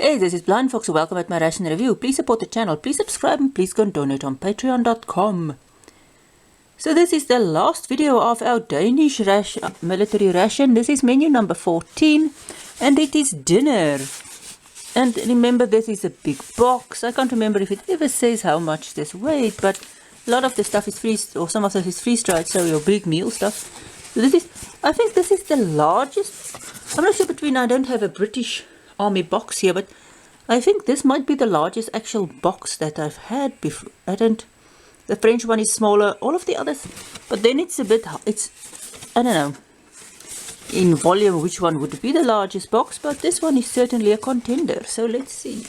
Hey, this is BlindFox. Welcome at my Ration review. Please support the channel. Please subscribe and please go and donate on patreon.com. So this is the last video of our Danish military ration. This is menu number 14 and it is dinner. And remember, this is a big box. I can't remember if it ever says how much this weighs, but a lot of the stuff is freeze, or some of this is freeze-dried, so your big meal stuff. So this is, I think this is the largest. I'm not sure between, I don't have a British Army box here, but I think this might be the largest actual box that I've had before. The French one is smaller, all of the others, but then it's a bit, I don't know, in volume which one would be the largest box, but this one is certainly a contender, so let's see.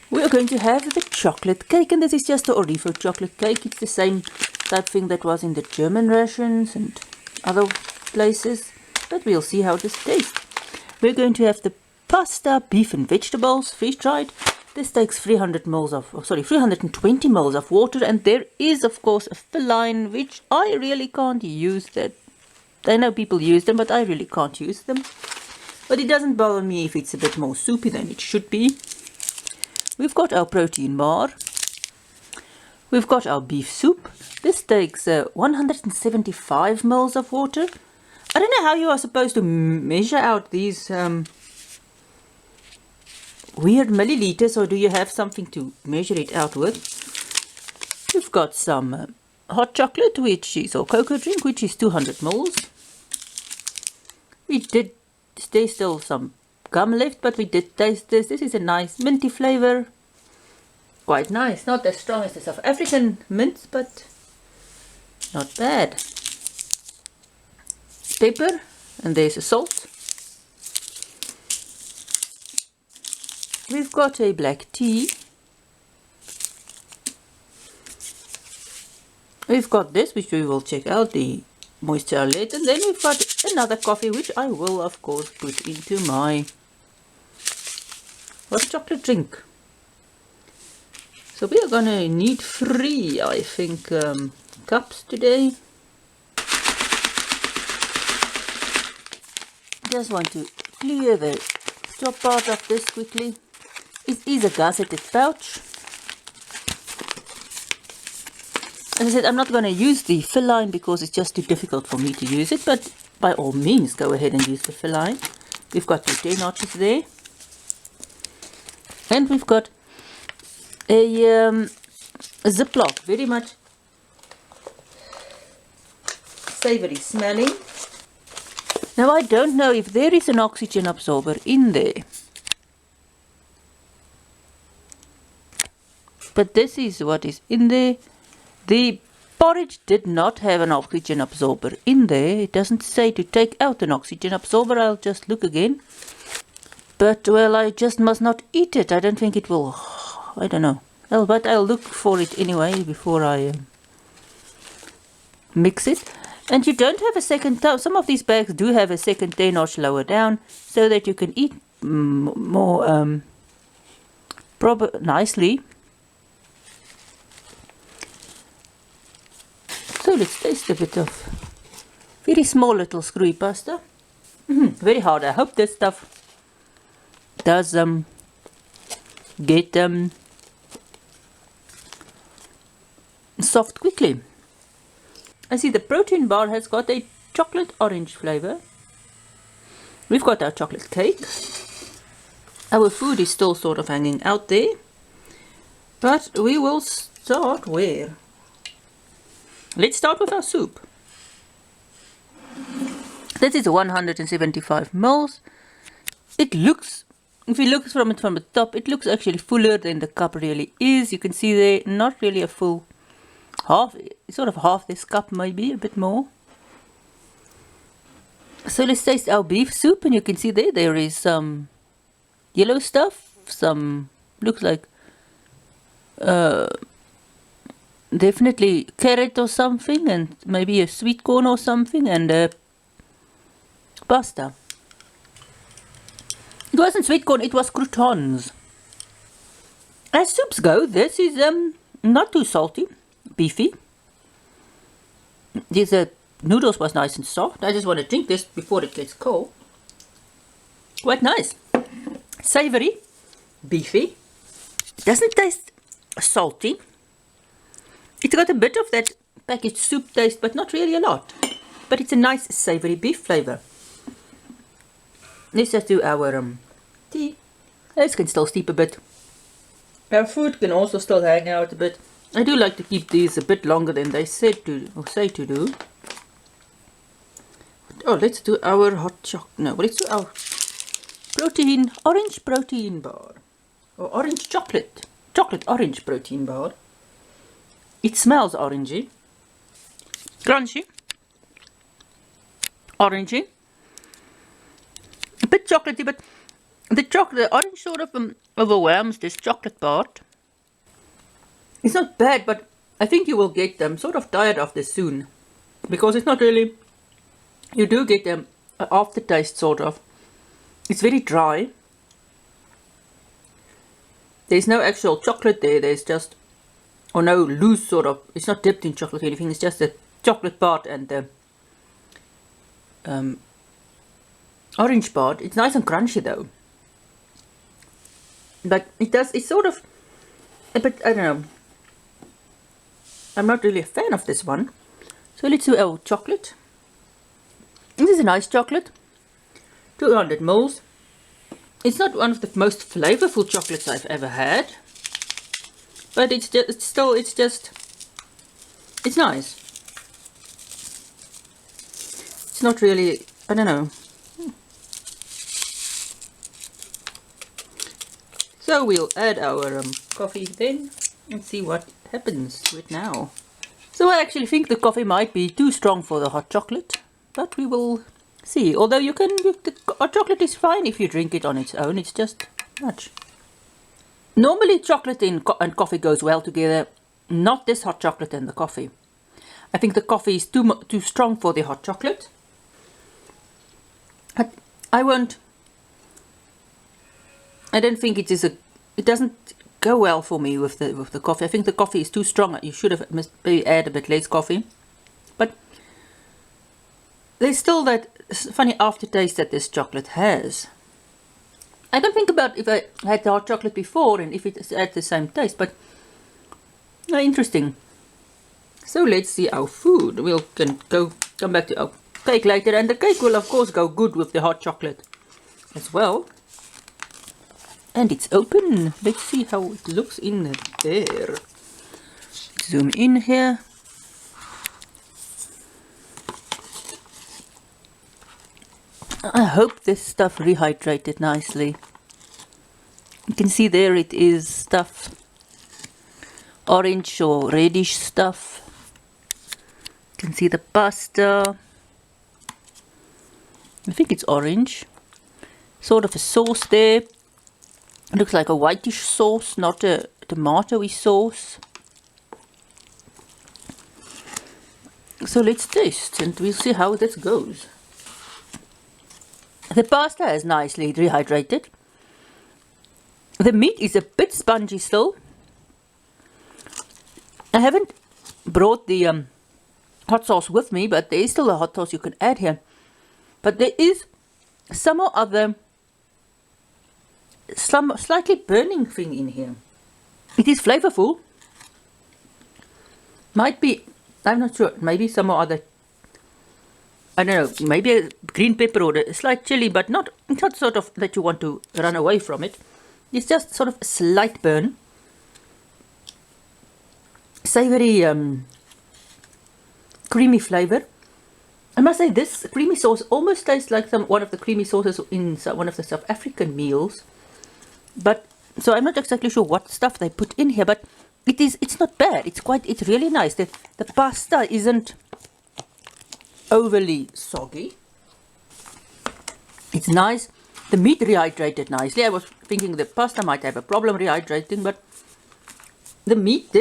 We are going to have the chocolate cake, and this is just the Orifo chocolate cake. It's the same type thing that was in the German rations and other places, but we'll see how this tastes. We're going to have the pasta, beef and vegetables, freeze-dried. This takes 320 ml of water, and there is of course a fill-line which I really can't use. That I know people use them, but I really can't use them. But it doesn't bother me if it's a bit more soupy than it should be. We've got our protein bar. We've got our beef soup. This takes 175 ml of water. I don't know how you are supposed to measure out these weird milliliters, or do you have something to measure it out with? We've got some hot chocolate, which is, or cocoa drink, which is 200 ml. There's still some gum left, but we did taste this. This is a nice minty flavor. Quite nice. Not as strong as the South African mints, but not bad. Pepper, and there's a salt. We've got a black tea. We've got this, which we will check out, the moisture outlet, and then we've got another coffee, which I will of course put into my hot chocolate drink. So we are gonna need 3, I think, cups today. Just want to clear the top part of this quickly. It is a gazetted pouch. As I said, I'm not going to use the fill line because it's just too difficult for me to use it, but by all means go ahead and use the fill line. We've got 2 notches there. And we've got a Ziploc, very much savory smelling. Now I don't know if there is an oxygen absorber in there, but this is what is in there. The porridge did not have an oxygen absorber in there. It doesn't say to take out an oxygen absorber. I'll just look again. But, well, I just must not eat it. I don't think it will, I don't know. Well, but I'll look for it anyway before I mix it. And you don't have a second, some of these bags do have a second 10-notch lower down, so that you can eat more nicely. So let's taste a bit of very small little screwy pasta. Very hard. I hope this stuff does get soft quickly. I see the protein bar has got a chocolate orange flavor. We've got our chocolate cake. Our food is still sort of hanging out there, but we will start where? Let's start with our soup. This is 175 ml. It looks, if you look from it from the top, it looks actually fuller than the cup really is. You can see there, not really a full half, sort of half this cup, maybe a bit more. So let's taste our beef soup, and you can see there is some yellow stuff, some looks like definitely carrot or something, and maybe a sweet corn or something, and pasta. It wasn't sweet corn, it was croutons. As soups go, this is not too salty. Beefy. These noodles was nice and soft. I just want to drink this before it gets cold. Quite nice. Savory, beefy. Doesn't taste salty. It's got a bit of that packaged soup taste, but not really a lot. But it's a nice savory beef flavor. Let's just do our tea. This can still steep a bit. Our food can also still hang out a bit. I do like to keep these a bit longer than they said to or say to do. Oh, let's do our hot chocolate. No, let's do our orange protein bar. Or orange chocolate orange protein bar. It smells orangey. Crunchy. Orangey. A bit chocolatey, but the orange sort of overwhelms this chocolate part. It's not bad, but I think you will get sort of tired of this soon. Because it's not really... You do get an aftertaste sort of. It's very dry. There's no actual chocolate there. There's just... Or no loose sort of... It's not dipped in chocolate or anything. It's just the chocolate part and the... orange part. It's nice and crunchy though. But it's sort of a bit, I don't know. I'm not really a fan of this one. So let's do our chocolate. This is a nice chocolate. 200 mils. It's not one of the most flavorful chocolates I've ever had. But it's nice. It's not really, I don't know. So we'll add our coffee then and see what happens to it now. So I actually think the coffee might be too strong for the hot chocolate, but we will see. Although the hot chocolate is fine if you drink it on its own, it's just much. Normally chocolate and coffee goes well together, not this hot chocolate and the coffee. I think the coffee is too strong for the hot chocolate. I don't think it doesn't go well for me with the coffee. I think the coffee is too strong. You should have maybe add a bit less coffee. But there's still that funny aftertaste that this chocolate has. I don't think about if I had the hot chocolate before and if it had the same taste, but interesting. So let's see our food. We'll come back to our cake later, and the cake will of course go good with the hot chocolate as well. And it's open. Let's see how it looks in there. Zoom in here. I hope this stuff rehydrated nicely. You can see there it is stuff. Orange or reddish stuff. You can see the pasta. I think it's orange. Sort of a sauce there. It looks like a whitish sauce, not a tomatoey sauce. So let's taste and we'll see how this goes. The pasta is nicely rehydrated. The meat is a bit spongy still. I haven't brought the hot sauce with me, but there is still a hot sauce you can add here. But there is some or other slightly burning thing in here. It is flavorful. Might be, I'm not sure, maybe some or other, I don't know, maybe a green pepper or a slight chili, but it's not sort of that you want to run away from it. It's just sort of a slight burn. Savory, creamy flavor. I must say this creamy sauce almost tastes like one of the creamy sauces in one of the South African meals. But so I'm not exactly sure what stuff they put in here, but it's not bad. It's really nice. The pasta isn't overly soggy. It's nice. The meat rehydrated nicely. I was thinking the pasta might have a problem rehydrating, but the meat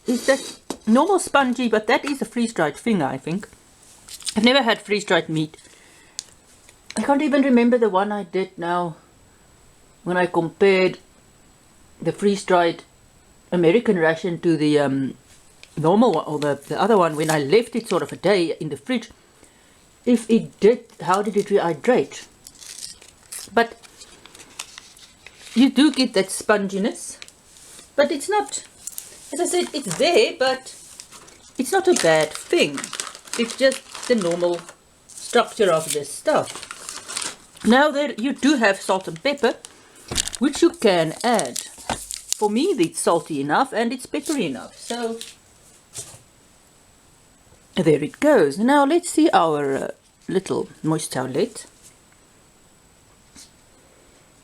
is that normal spongy, but that is a freeze-dried thing, I think. I've never had freeze-dried meat. I can't even remember the one I did now. When I compared the freeze-dried American ration to the normal one, or the other one, when I left it sort of a day in the fridge, how did it rehydrate? But you do get that sponginess, but it's not, as I said, it's there, but it's not a bad thing. It's just the normal structure of this stuff. Now there you do have salt and pepper, which you can add. For me, it's salty enough and it's peppery enough. So there it goes. Now let's see our little moist towelette.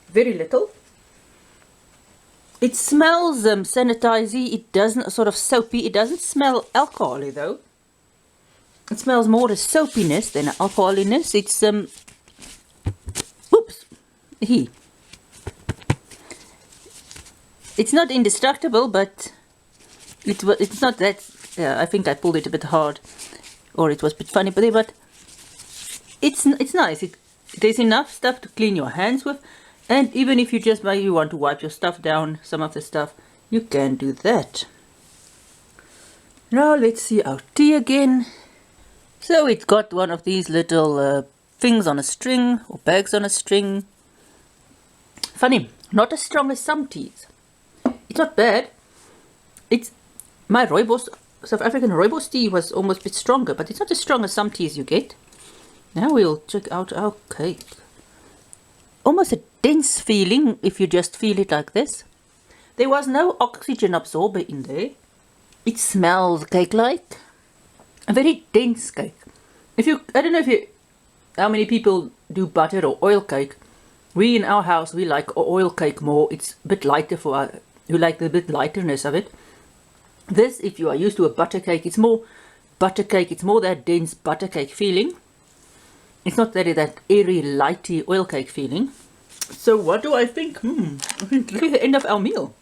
Very little. It smells sanitizy. It doesn't, sort of soapy. It doesn't smell alcoholic though. It smells more a soapiness than alcoholiness. It's oops, it's not indestructible, but it's not that. I think I pulled it a bit hard, or it was a bit funny, but it's nice. There's enough stuff to clean your hands with, and even if you just maybe want to wipe your stuff down, some of the stuff, you can do that. Now let's see our tea again. So it's got one of these little things on a string, or bags on a string. Funny, not as strong as some teas. It's not bad. It's my rooibos, South African rooibos tea was almost a bit stronger, but it's not as strong as some teas you get. Now we'll check out our cake. Almost a dense feeling if you just feel it like this. There was no oxygen absorber in there. It smells cake-like. A very dense cake. I don't know how many people do butter or oil cake. We in our house, we like oil cake more. It's a bit lighter for our, you like the bit lighterness of it. This, if you are used to a butter cake, it's more butter cake. It's more that dense butter cake feeling. It's not that airy, lighty oil cake feeling. So what do I think? I think this is the end of our meal.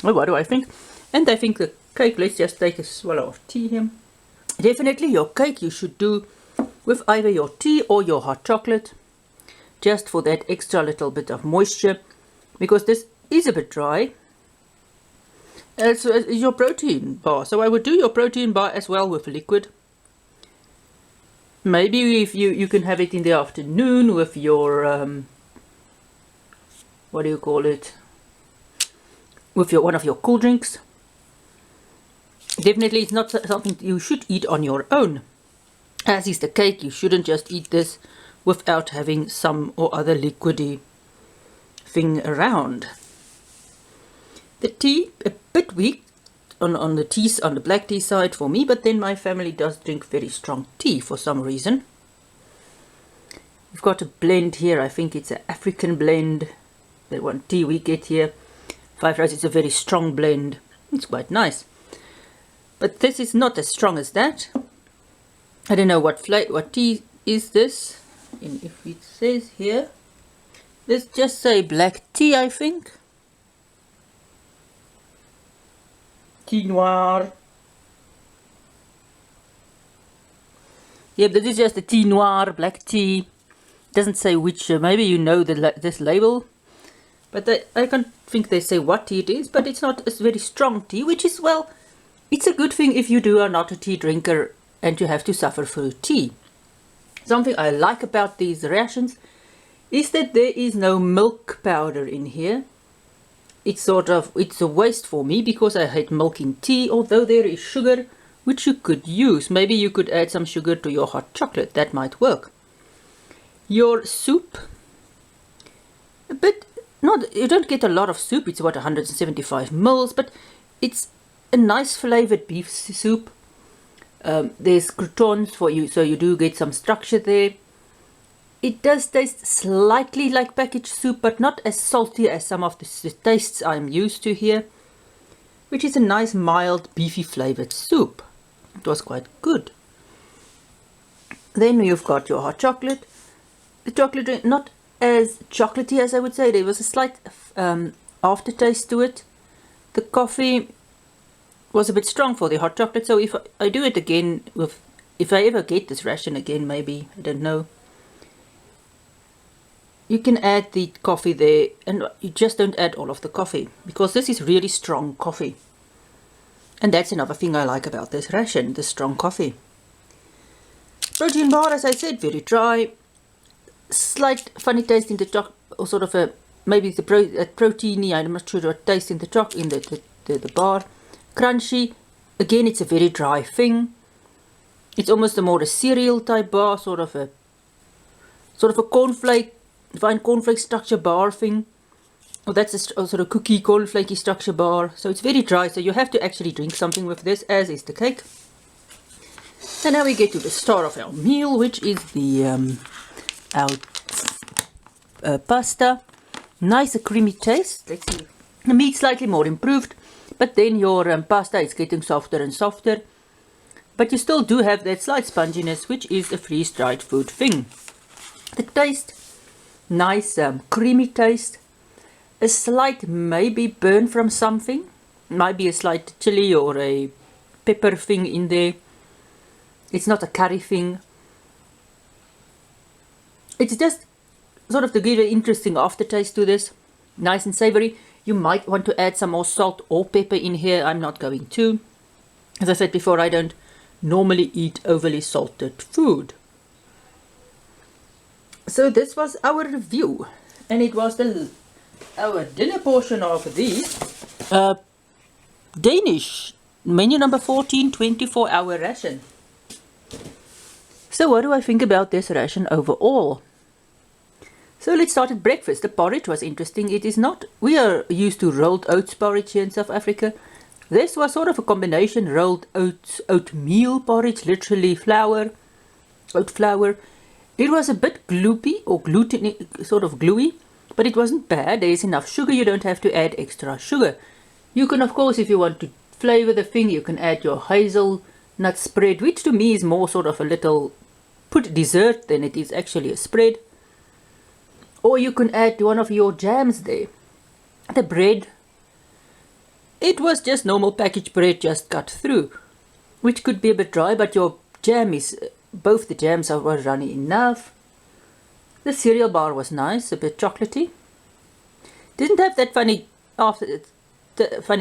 Well, what do I think? And I think the cake, let's just take a swallow of tea here. Definitely your cake you should do with either your tea or your hot chocolate, just for that extra little bit of moisture, because this is a bit dry. It's your protein bar, so I would do your protein bar as well with liquid. Maybe if you can have it in the afternoon with your what do you call it, with one of your cool drinks. Definitely it's not something you should eat on your own. As is the cake, you shouldn't just eat this without having some or other liquidy thing around. The tea, a bit weak on the black tea side for me, but then my family does drink very strong tea for some reason. We've got a blend here, I think it's an African blend. The one tea we get here, 5 Rose, it's a very strong blend. It's quite nice. But this is not as strong as that. I don't know what tea is this. And if it says here, let's just say black tea, I think. Tea noir. Yeah, this is just a tea noir, black tea. Doesn't say which, maybe you know this label. But I can't think they say what tea it is, but it's not a very strong tea, which is, well, it's a good thing if you are not a tea drinker and you have to suffer through tea. Something I like about these rations is that there is no milk powder in here. It's a waste for me because I hate milk in tea, although there is sugar which you could use. Maybe you could add some sugar to your hot chocolate, that might work. Your soup, you don't get a lot of soup, it's about 175 mils, but it's a nice flavored beef soup. There's croutons for you, so you do get some structure there. It does taste slightly like packaged soup, but not as salty as some of the tastes I'm used to here, which is a nice mild beefy flavored soup. It was quite good. Then you've got your hot chocolate. The chocolate, not as chocolatey as I would say. There was a slight aftertaste to it. The coffee was a bit strong for the hot chocolate, so if I do it again, if I ever get this ration again, maybe, I don't know, you can add the coffee there, and you just don't add all of the coffee, because this is really strong coffee. And that's another thing I like about this ration, the strong coffee. Protein bar, as I said, very dry. Slight funny taste in the top, or sort of a maybe it's proteiny, I'm not sure what taste in the bar. Crunchy, again it's a very dry thing. It's almost more a cereal type bar, sort of a cornflake, fine cornflake structure bar thing. Oh, that's a sort of cookie cornflakey structure bar. So it's very dry, so you have to actually drink something with this, as is the cake. And now we get to the star of our meal, which is the our pasta. Nice creamy taste. Let's see. The meat slightly more improved, but then your pasta is getting softer and softer. But you still do have that slight sponginess, which is a freeze-dried food thing. The taste, nice creamy taste. A slight maybe burn from something. Might be a slight chili or a pepper thing in there. It's not a curry thing. It's just sort of to give an interesting aftertaste to this. Nice and savory. You might want to add some more salt or pepper in here. I'm not going to. As I said before, I don't normally eat overly salted food. So this was our review, and it was our dinner portion of the Danish menu number 14 24-hour ration. So what do I think about this ration overall? So let's start at breakfast. The porridge was interesting. It is not, we are used to rolled oats porridge here in South Africa. This was sort of a combination rolled oats, oatmeal porridge, literally oat flour. It was a bit gloopy or sort of gluey, but it wasn't bad. There is enough sugar. You don't have to add extra sugar. You can, of course, if you want to flavor the thing, you can add your hazelnut spread, which to me is more sort of a little dessert than it is actually a spread. Or you can add one of your jams there. The bread, it was just normal packaged bread, just cut through, which could be a bit dry, but your jam is, both the jams were runny enough. The cereal bar was nice, a bit chocolatey. Didn't have that funny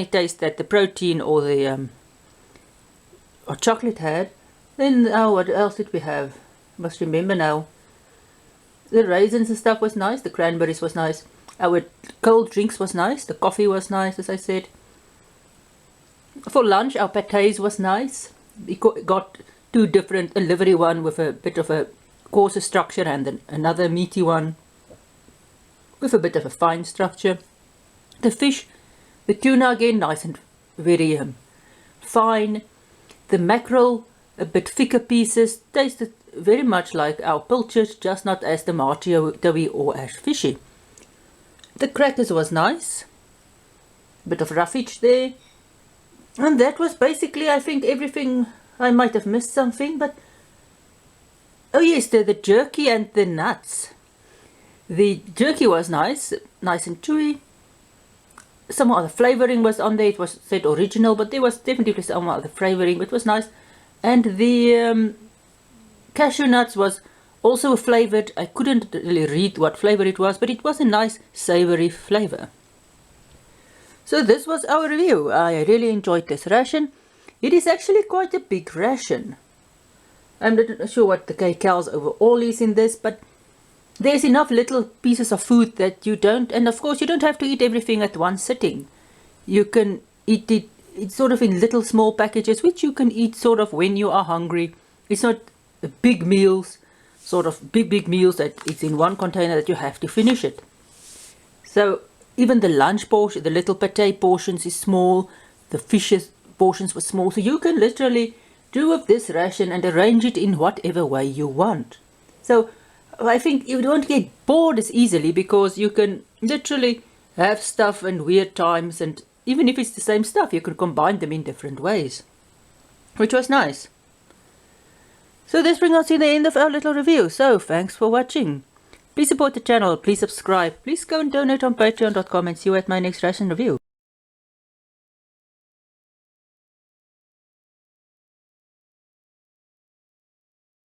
taste that the protein or the or chocolate had. Then what else did we have? Must remember now. The raisins and stuff was nice. The cranberries was nice. Our cold drinks was nice. The coffee was nice, as I said. For lunch, our pâtés was nice. We got two different, a livery one with a bit of a coarser structure and then another meaty one with a bit of a fine structure. The fish, the tuna again, nice and very fine. The mackerel, a bit thicker pieces, tasted very much like our pilchards, just not as tomato-y or as fishy. The crackers was nice, a bit of roughage there. And that was basically, I think, everything. I might have missed something, but oh yes, the jerky and the nuts. The jerky was nice and chewy. Some other flavoring was on there. It was said original, but there was definitely some other flavoring. It was nice. And the cashew nuts was also flavored. I couldn't really read what flavor it was, but it was a nice savory flavor. So this was our review. I really enjoyed this ration. It is actually quite a big ration. I'm not sure what the kcal's overall is in this, but there's enough little pieces of food that you don't, and of course you don't have to eat everything at one sitting. You can eat it, it's sort of in little small packages, which you can eat sort of when you are hungry. It's not big meals, sort of big meals that it's in one container that you have to finish it. So even the lunch portion, the little pâté portions is small, the fishes portions were small, so you can literally do with this ration and arrange it in whatever way you want. So I think you don't get bored as easily because you can literally have stuff in weird times, and even if it's the same stuff, you can combine them in different ways, which was nice. So this brings us to the end of our little review. So thanks for watching. Please support the channel, please subscribe, please go and donate on patreon.com, and see you at my next ration review.